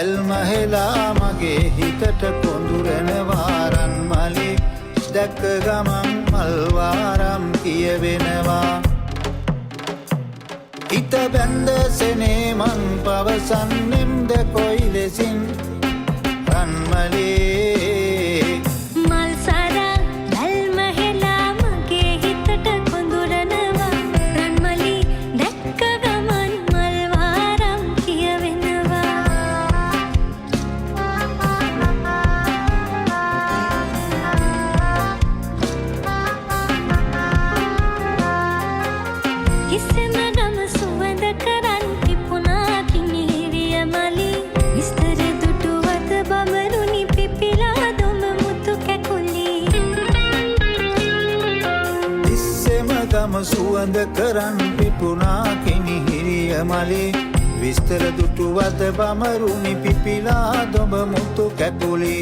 බැල්ම හෙලා මගේ හිතට කොඳුරනවා රන්මලි දැක්ක ගමන් මල්වාරම් කියවෙනවා හිත බැන්ද සෙනේ මං පවසන්නෙම්ද කොයි ලෙසින් රන්මලේ මල් සරා බැල්ම හෙලා මගේ හිතට කොඳුරනවා රන්මලි දැක්ක ගමන් මල්වාරම් කියවෙනවා කිසිම ගම සුවඳ කරන් තිබුණා කිනිහිරිය මලි විස්තර දුටුවත බමරුනි පිපිලා දුම මුතු කැකුලි ඉස්සෙම ගම සුවඳ කරන් පිපුණා කිනිහිරිය මලි විස්තර දුටුවත බමරුනි පිපිලා දොඹ මුතු කැකුලි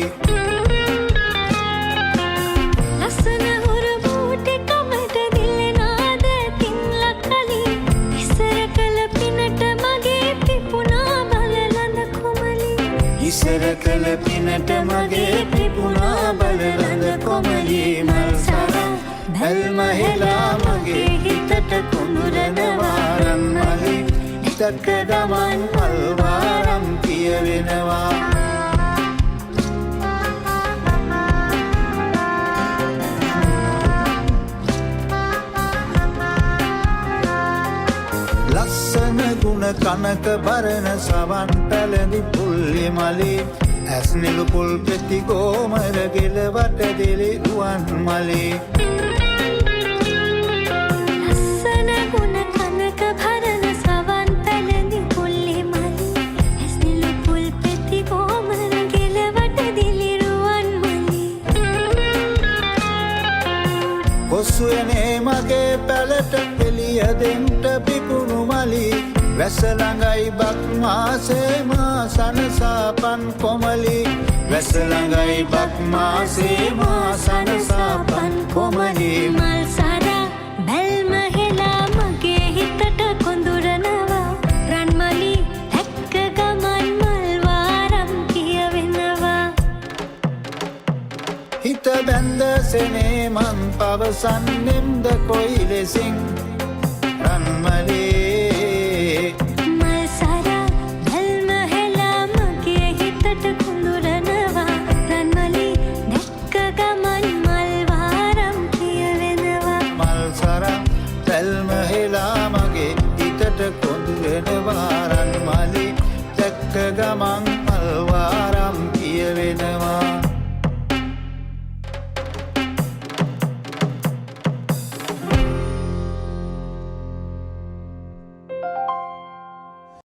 ලස්සන හුරු බූටි කමට දිලෙනාද තින්ල කලි ඉස්සර කළ පිනට මගේ පිපුණා බලලඳ කොමලි ඉස්සර කළ පිනට මගේ පිපුණා බලලඳ කොමලි මල් සරා බැල්ම හෙලා මගේ හිතට කොඳුරනවා රන්මලි දැක්ක ගමන් මල්වාරම් කියවෙනවා ලස්සන ගුණ කනක බරණ සවන් පැළඳි පුල්ලි මලි ඇස් නිලු පුල් පෙති ගෝමර ගෙලවට දෙලි රුවන් මලි ලස්සන ගුණ කනක භරණ සවන් පැළඳි පුල්ලි මලි ඇස් නිලු පුල් පෙති ගෝමර ගෙලවට දිලිරුවන් මලි කොස්සුවනේ මගේ පැලට එළිය දෙන්ට පිපුණු මලි වැස ළඟයි බක් මාසේ මා සනසාපන් කොමලි වැස ළඟයි බක් මාසේ මා සනසාපන් කොමලි මල් සරා බැල්ම හෙලා මගේ හිතට කොඳුරනවා රන්මලි දැක්ක ගමන් මල්වාරම් කියවෙනවා හිත බැන්ද සෙනේ මං පවසන්නෙම්ද කොයි ලෙසින් රන්මලේ